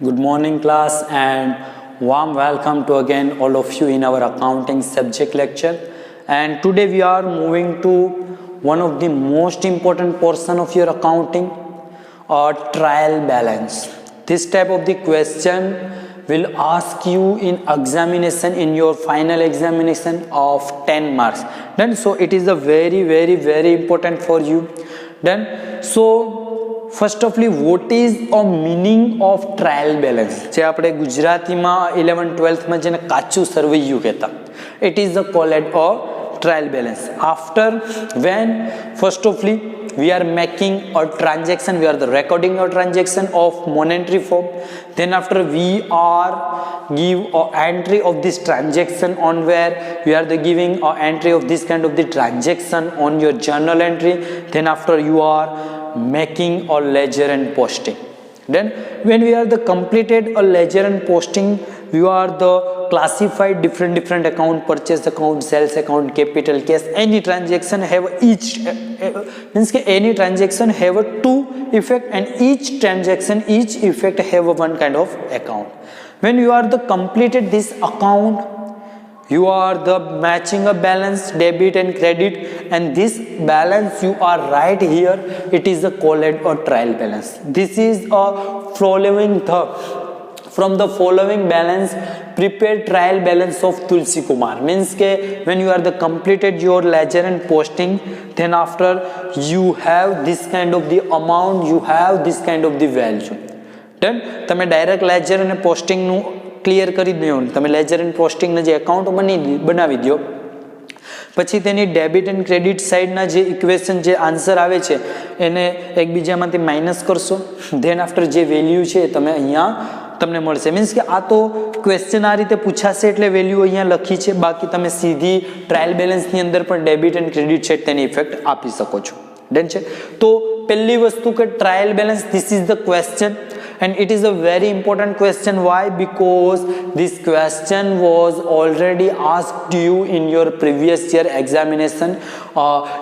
Good morning class and warm welcome to again all of you in our accounting subject lecture. And today we are moving to one of the most important portion of your accounting, trial balance. This type of the question will ask you in examination, in your final examination of 10 marks. Then so it is a very important for you. Then so first of all what is a meaning of trial balance, જે આપણે ગુજરાતીમાં 11-12માં જેને કાચું સરવૈયું કહેતા, it is called a trial balance. After when first of all we are making a transaction, we are the recording a transaction of monetary form, then after we are give a entry of this transaction on where we are the giving a entry of this kind of the transaction on your journal entry, then after you are making a ledger and posting. Then when we are the completed a ledger and posting, we are the classified different account, purchase account, sales account, capital, cash. Any transaction have each means ke any transaction have a two effect, and each transaction, each effect have a one kind of account. When you are the completed this account, you are the matching a balance, debit and credit, and this balance you are right here, it is a called a trial balance. This is a following the from the following balance prepared trial balance of Tulsi Kumar. Means ke when you are the completed your ledger and posting, then after you have this kind of the amount, you have this kind of the value. Then તમે direct ledger અને પોસ્ટિંગનું clear કરી દો. તમે ledger and પોસ્ટિંગના જે account બનાવી દો, પછી તેની ડેબિટ એન્ડ ક્રેડિટ સાઇડના જે ઇક્વેશન, જે આન્સર આવે છે એને એકબીજામાંથી માઇનસ કરશો. ધેન આફ્ટર જે વેલ્યુ છે તમે અહીંયા તમને મળશે. મીન્સ કે આ તો ક્વેશ્ચન આ રીતે પૂછાશે એટલે વેલ્યુ અહીંયા લખી છે, બાકી તમે સીધી ટ્રાયલ બેલેન્સની અંદર પણ ડેબિટ એન્ડ ક્રેડિટ સાઇડ તેની ઇફેક્ટ આપી શકો છો. ડન છે. તો પહેલી વસ્તુ કે trial balance, this is the question. And it is a very important question. Why? Because this question was already asked you in your previous year examination,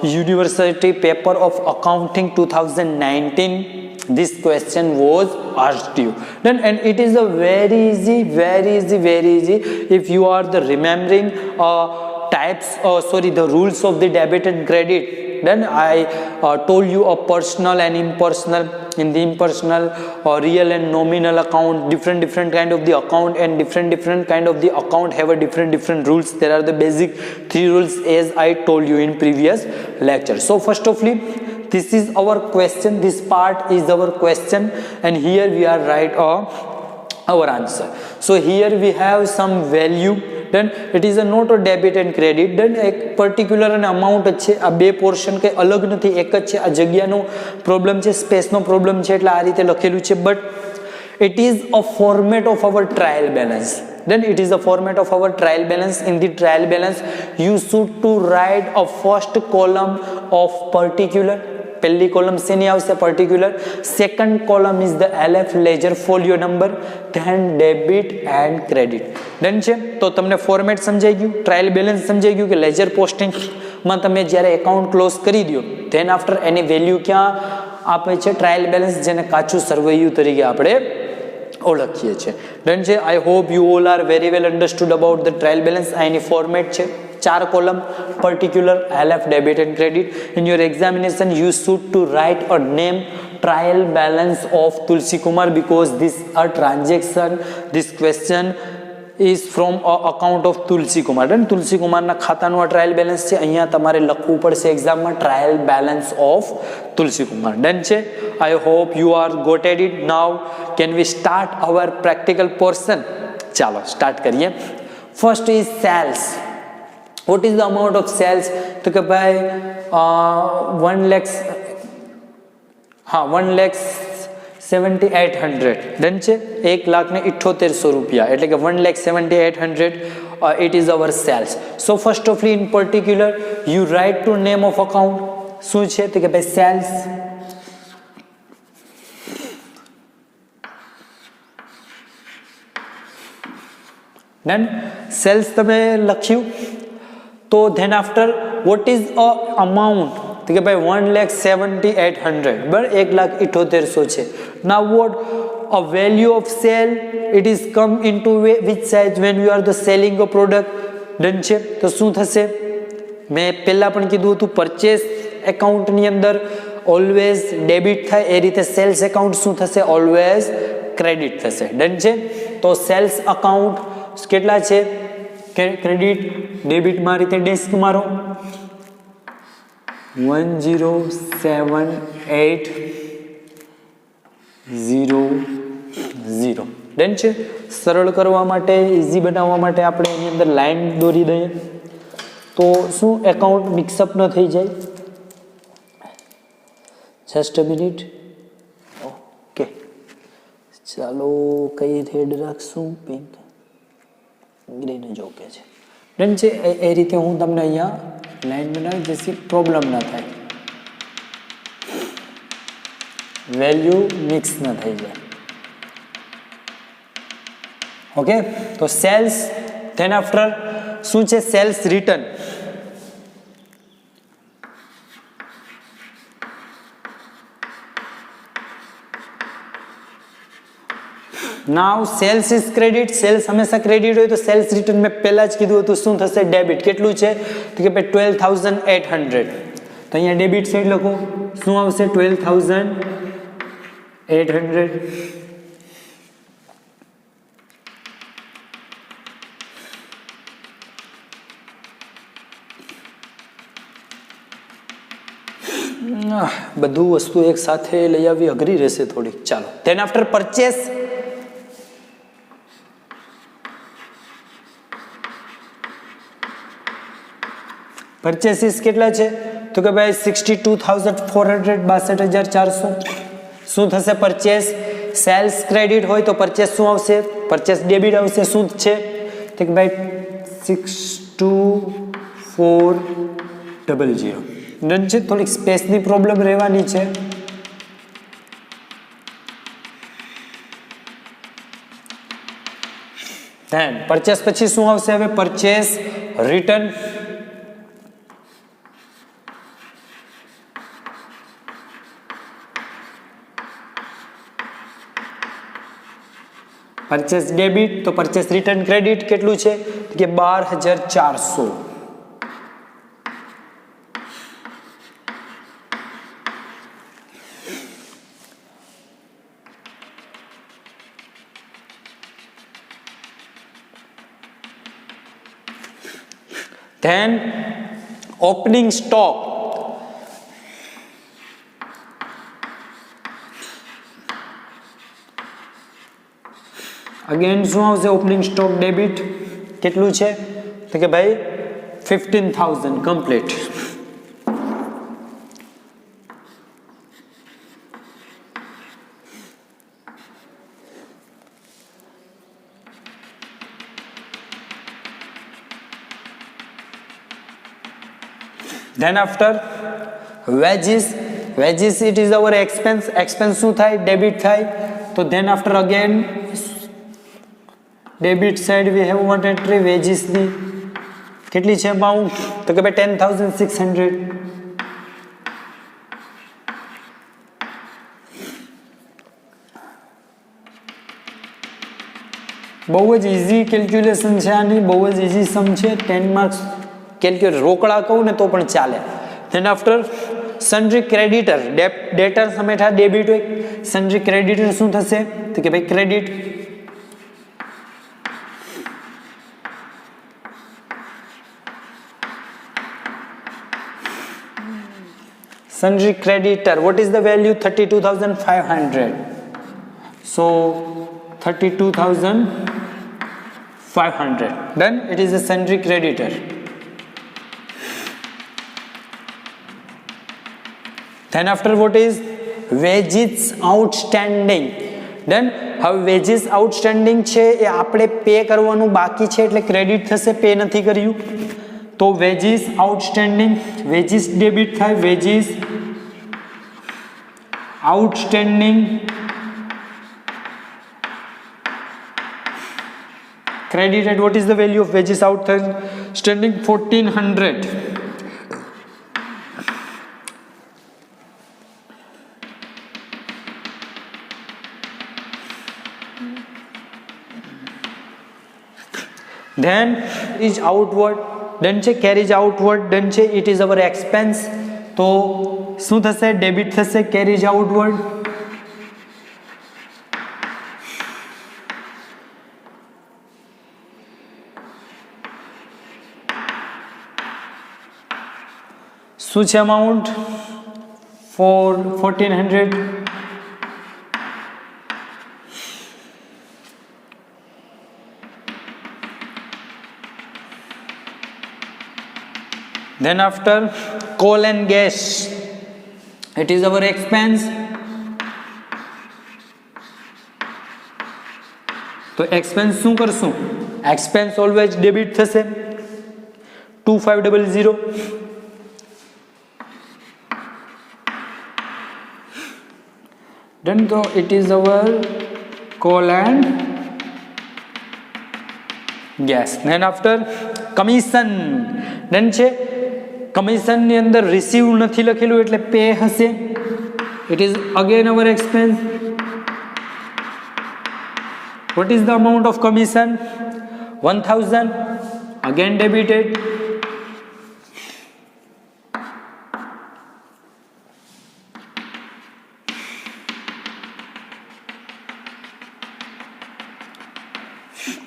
university paper of accounting 2019. This question was asked you. Then and it is a very easy if you are the remembering the rules of the debit and credit. Then I told you a personal and impersonal. In the impersonal or real and nominal account, different kind of the account, and different kind of the account have a different rules. There are the basic 3 rules as I told you in previous lecture. So first of all, this is our question, this part is our question, and here we are write our answer. So here we have some value. Then it is a note of debit and credit. Then એક particular અને amount જ છે. આ બે portion કંઈ અલગ નથી, એક જ છે. આ જગ્યાનો પ્રોબ્લેમ છે, સ્પેસનો પ્રોબ્લેમ છે, એટલે આ રીતે લખેલું છે. But it is a format of our trial balance. Then it is a format of our trial balance. In the trial balance you should to write a first column of particular. પહેલી column શેની આવશે? Particular. Second column is the LF ledger folio number, then debit and credit. Done છે. તો તમને format સમજાઈ ગયું, trial balance સમજાઈ ગયું કે લેજર પોસ્ટિંગમાં તમે જ્યારે એકાઉન્ટ ક્લોઝ કરી દો, ધેન આફ્ટર એની વેલ્યુ ક્યાં આપે છે? ટ્રાયલ બેલેન્સ, જેને કાચું સરવૈયું તરીકે આપણે ઓળખીએ છીએ. ડન છે. I hope you all are very well understood about the trial balance. આ એની ફોર્મેટ છે. 4 column, particular, LF, debit and credit. In your examination you should to write a name, trial balance of Tulsi Kumar, because this a transaction, this question is from a account of Tulsi Kumar. And Tulsi Kumar ના ખાતાનું આ trial balance છે. અહીંયા તમારે લખવું પડશે એક્ઝામમાં, trial balance of Tulsi Kumar. Done છે. I hope you are got it. Now can we start our practical portion? ચાલો સ્ટાર્ટ કરીએ. First is sales. What is the amount of sales? તો કે ભાઈ 1,78,000. ડન છે. 1,78,000 રૂપિયા, એટલે કે 1,78,000 it is our sales. So first of all, in particular you write to name of account. શું છે? તો કે ભાઈ sales. ડન. સેલ્સ તમે લખ્યું. તો then after vote is a amount? તો કે ભાઈ 1,78,000 બરાબર, 1,78,000 છે. નાઉ vote a value of sale, it is come into which side when you are the selling a product. Done છે. તો શું થશે? મેં પહેલા પણ કીધું હતું પરચેસ એકાઉન્ટની અંદર ઓલવેઝ ડેબિટ થાય, એ રીતે સેલ્સ એકાઉન્ટ શું થશે? ઓલવેઝ ક્રેડિટ થશે. ડન છે. તો સેલ્સ અકાઉન્ટ કેટલા છે? ક્રેડિટ ડેબિટમાં રીતે ડેસ્ક મારો 10780. ડન છે. સરળ કરવા માટે, ઇઝી બનાવવા માટે આપણે એની અંદર લાઈન દોરી દઈએ તો શું એકાઉન્ટ મિક્સઅપ ન થઈ જાય. Just a minute. ઓકે, ચાલો કઈ રેડ રાખશું? પિંક, ગ્રીન જ ઓકે છે. ડન છે. એ રીતે હું તમને અહીંયા લાઈન બનાવી જેથી પ્રોબ્લેમ ના થાય, વેલ્યુ મિક્સ ન થઈ જાય. ઓકે, તો સેલ્સ, ધેન આફ્ટર શું છે? Sales return. Now sales is credit. Sales હંમેશા ક્રેડિટ હોય તો સેલ્સ રિટર્ન મેં પહેલા જ કીધું હતું શું થશે? ડેબિટ. કેટલું છે? તો કે ભાઈ 12,800. તો અહીંયા ડેબિટ સાઈડ લખો. શું આવશે? 12,800. બધું વસ્તુ એક સાથે લઈ આવી અઘરી રહેશે થોડીક. ચાલો, ધેન આફ્ટર પરચેસ. પરચેસીસ કેટલા છે? તો કે ભાઈ 62,400, 62,400. શું થશે? પરચેસ સેલ્સ ક્રેડિટ હોય તો પરચેસ શું આવશે? પરચેસ ડેબિટ આવશે. શું છે? તો કે ભાઈ 62,400. ડન છે. થોડીક સ્પેસની પ્રોબ્લેમ રહેવાની છે. ધેન પરચેસ પછી શું આવશે? હવે પરચેસ રિટર્ન. પરચેસ ડેબિટ તો પરચેસ રિટર્ન ક્રેડિટ કેટલું છે? કે 12,400. Than opening stock. અગેન શું આવશે? Opening stock debit. કેટલું છે? તો કે ભાઈ 15,000 complete. Then after wages. Wages it is our expense. Expense શું થાય? ડેબિટ થાય. તો then after again debit side we have what entry વેજીસની. કેટલી છે અમાઉન્ટ? તો કે ભાઈ 10,600. બહુ જ ઇઝી કેલ્ક્યુલેશન છે આની, બહુ જ ઇઝી સમ છે. 10 માર્ક્સ કેલ્ક્યુલેટ. રોકડા કહું ને તો પણ ચાલે. Then after sundry creditor. Debtor હંમેશા ડેબિટ હોય. સન્ડ્રી ક્રેડિટર શું થશે? તો કે ભાઈ credit. Sundry creditor, what is the value? 32,500. So 32,500. Done. It is a sundry creditor. Then after what is wages outstanding? Done. હવે વેજીસ આઉટસ્ટેન્ડિંગ છે એ આપણે પે કરવાનું બાકી છે એટલે ક્રેડિટ થશે, પે નથી કર્યું તો વેજીસ આઉટસ્ટેન્ડિંગ. વેજીસ ડેબિટ થાય. Veggies outstanding credited. What is the value of wages outstanding? 1,400. Then is outward, done છે, કેરીજ આઉટવર્ડ, ડન છે. It is our expense. તો શું થશે? ડેબિટ થશે કેરીજ આઉટવર્ડ. શું છે amount? 1400. Then after coal and gas, it is our expense. તો expense શું કરશું? એક્સપેન્સ ઓલવેઝ ડેબિટ થશે 2500. Then so it is our coal and gas. Then after commission, then છે કમિશન ની અંદર રિસીવ નથી લખેલું એટલે પે હશે. It is again our expense. What is the amount of commission? 1000. Again debited.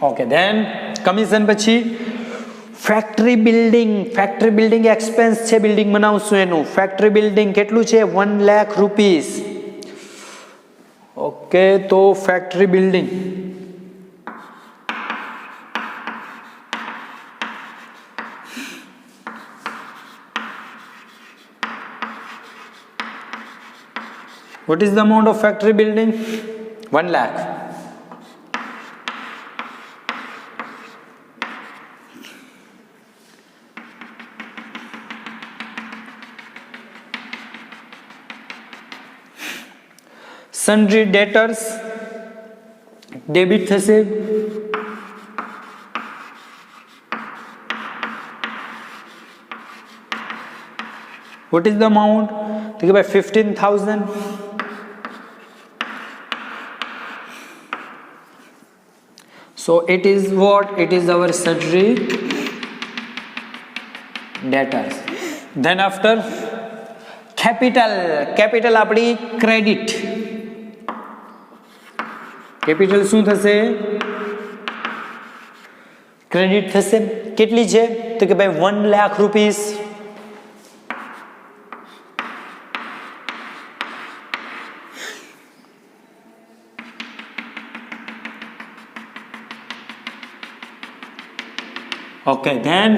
Okay, then commission પછી factory building. Factory building expense છે, building બનાવશું એનું. ફેક્ટરી બિલ્ડિંગ કેટલું છે? 1 લાખ રૂપીસ. ઓકે, તો factory building what is the amount of factory building? 1 lakh. Sundry debtors debit થશે. What is the amount? તો કે ભાઈ 15,000. So it is what? It is our sundry debtors. Then after capital. Capital આપણી credit. Capital શું થશે? Credit થશે. કેટલી છે? તો કે ભાઈ 1 lakh rupees. Okay, then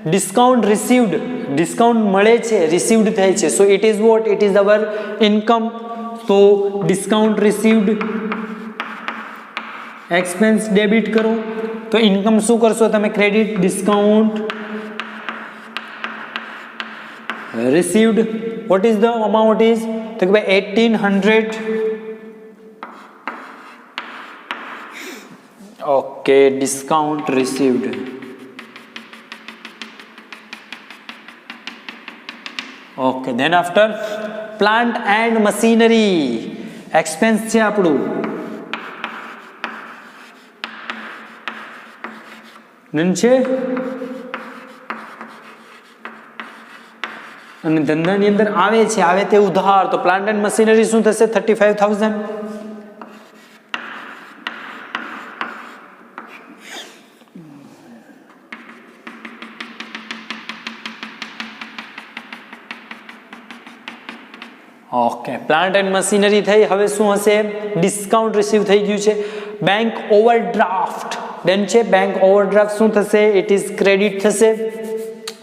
discount received. Discount મળે છે, રિસીવ્ડ થાય છે. So it is what? It is our income. તો ડિસ્કાઉન્ટ રિસીવ્ડ એક્સપેન્સ ડેબિટ કરો. તો ઇન્કમ શું કરશો તમે? Credit discount received. What is the amount is? તો કે ભાઈ 1800. Okay, discount received. Okay, then after plant and machinery expense છે આપણું. છે અને ધંધાની અંદર આવે છે, આવે તે ઉધાર. તો પ્લાન્ટ એન્ડ મશીનરી શું થશે? 35,000. ઓકે, પ્લાન્ટ એન્ડ મશીનરી થઈ. હવે શું હશે? ડિસ્કાઉન્ટ રિસીવ થઈ ગયું છે. બેંક ઓવરડ્રાફ્ટ ડન છે. બેંક ઓવરડ્રાફ્ટ શું થશે? ઇટ ઇઝ ક્રેડિટ થશે.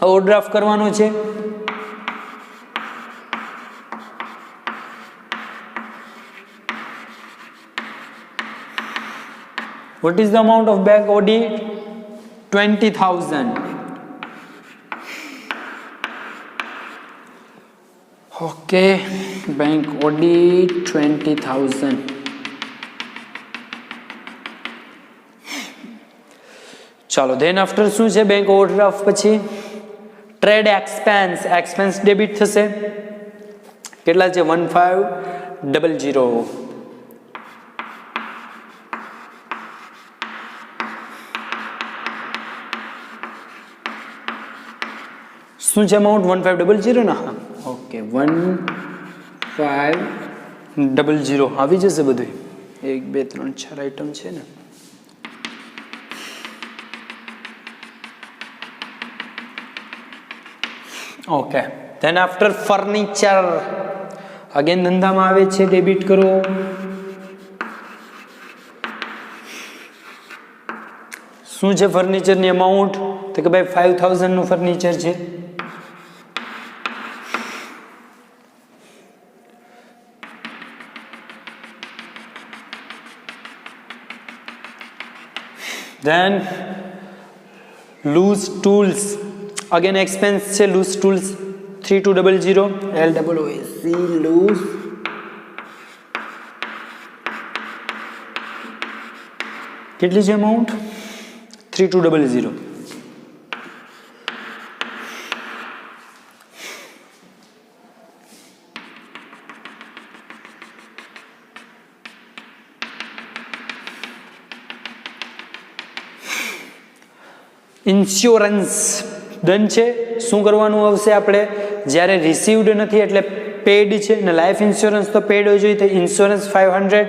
ઓવરડ્રાફ્ટ કરવાનો છે. What is the amount of bank OD? 20,000. Okay, bank OD 20,000. ચાલો, ધેન આફ્ટર શું છે? બેંક ઓવરડ્રાફ્ટ પછી ટ્રેડ એક્સપેન્સ. એક્સપેન્સ ડેબિટ થશે. કેટલા છે? 1500. શું છે અમાઉન્ટ 1500 ને? હા ઓકે 1500 આવી જશે બધું. 1 2 3 4 આઈટમ છે ને. Okay then after furniture again ધંધામાં આવે છે, ડેબિટ કરો. શું છે ફર્નિચરની અમાઉન્ટ? તો કે ભાઈ 5000 નું ફર્નિચર છે. Then loose tools again expense છે. Loose tools 3200 LOOC loose. કેટલી છે અમાઉન્ટ? 3200. ઇન્સ્યોરન્સ ડન છે. શું કરવાનું આવશે આપણે? જ્યારે રિસીવ્ડ નથી એટલે પેડ છે ને લાઈફ ઇન્સ્યોરન્સ તો પેડ હોય જોઈએ, તો insurance 500.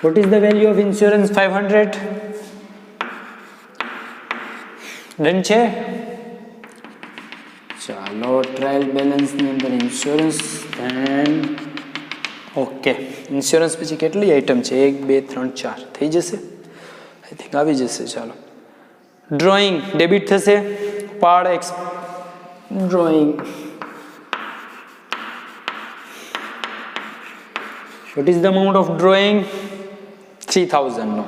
What is the value of insurance? 500. Done છે. ચાલો ટ્રાયલ બેલેન્સ ની અંદર ઇન્સ્યોરન્સ એન્ડ ઓકે. ઇન્સ્યોરન્સ પછી કેટલી આઈટમ છે? 1 2 3 4 થઈ જશે. આઈ થિંક આવી જશે. ચાલો ડ્રોઈંગ ડેબિટ થશે. Part x drawing. What is the amount of drawing? 3000 નો.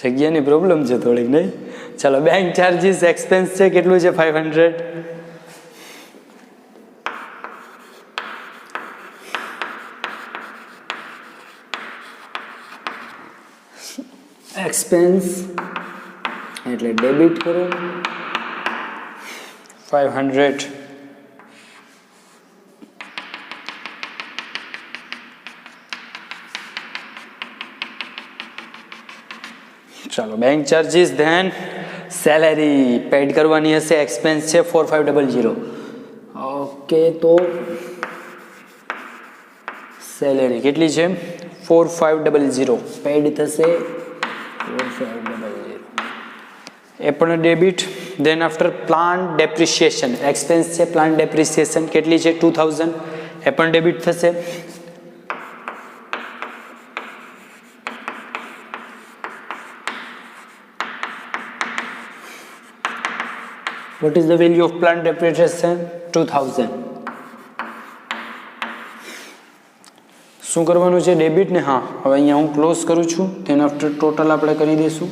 જગ્યાની પ્રોબ્લેમ છે થોડીક, નહીં? ચાલો બેંક ચાર્જીસ એક્સપેન્સ છે. કેટલું છે? 500. એક્સપેન્સ એટલે ડેબિટ કરો 500. ચાલો bank charges then salary paid કરવાની હશે. એક્સપેન્સ છે 4500. ઓકે તો સેલેરી કેટલી છે? 4500 પેડ થશે. 4500 એ પણ debit. Than after plant depreciation expense છે. પ્લાન્ટ ડેપ્રિસિએશન કેટલી છે? 2000 એ પણ ડેબિટ થશે. What is the value of plant depreciation? 2000. શું કરવાનું છે? ડેબિટ ને. હા હવે અહીંયા હું ક્લોઝ કરું છું. તેના આફ્ટર ટોટલ આપણે કરી દઈશું.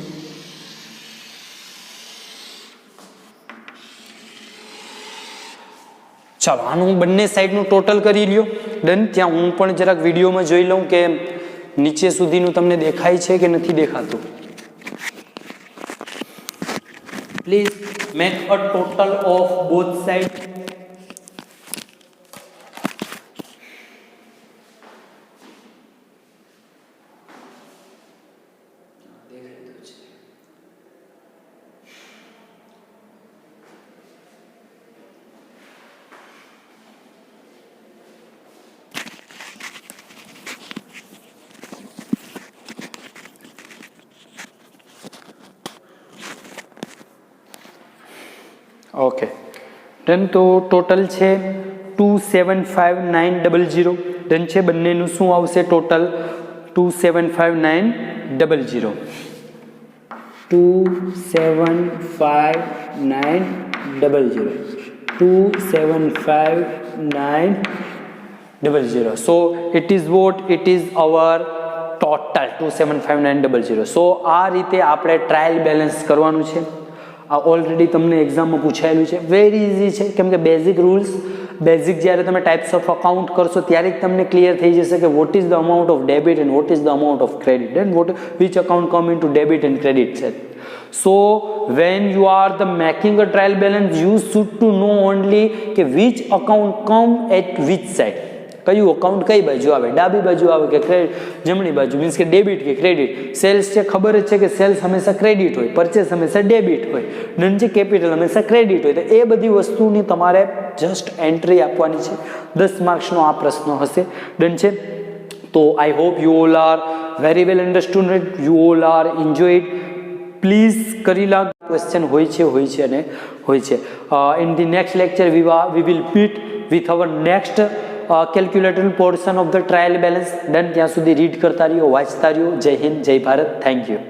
ચાલો આનું બંને સાઈડનું ટોટલ કરી લ્યો. ડન. ત્યાં હું પણ જરાક વિડીયોમાં જોઈ લઉં કે નીચે સુધીનું તમને દેખાય છે કે નથી દેખાતું. Please make a total of both sides. Okay done. તો ટોટલ છે 275900. ડન છે. બંનેનું શું આવશે total? 275900. 275900. 275900. So it is what? It is our total 275900. So આ રીતે આપણે ટ્રાયલ બેલેન્સ કરવાનું છે. આ ઓલરેડી તમને એક્ઝામમાં પૂછાયેલું છે. વેરી ઇઝી છે કેમ કે બેઝિક રૂલ્સ બેઝિક જ્યારે તમે ટાઈપ્સ ઓફ અકાઉન્ટ કરશો ત્યારે જ તમને ક્લિયર થઈ જશે કે what is the amount of debit and what is the amount of credit and what which account come into debit and credit side. So when you are the making a trial balance, you should to know only કે which account come at which side. કયું account કઈ બાજુ આવે, ડાબી બાજુ આવે કે જમણી બાજુ, મીન્સ કે ડેબિટ કે ક્રેડિટ. સેલ્સ છે ખબર જ છે કે સેલ્સ હંમેશા ક્રેડિટ હોય, પરચેસ હંમેશા ડેબિટ હોય, ડન છે કેપિટલ હંમેશા ક્રેડિટ હોય. તો એ બધી વસ્તુની તમારે જસ્ટ એન્ટ્રી આપવાની છે. 10 માર્ક્સનો આ પ્રશ્ન હશે. ડન છે. તો I hope you all are very well understood, you all are enjoy it. Please કરી લા. ક્વેશ્ચન હોય છે અને હોય છે. In the next lecture we will meet with our next calculated portion of the trial balance. Done. ત્યાં સુધી read કરતા રહ્યો, વાંચતા રહ્યો. જય હિન્દ, જય ભારત. Thank you.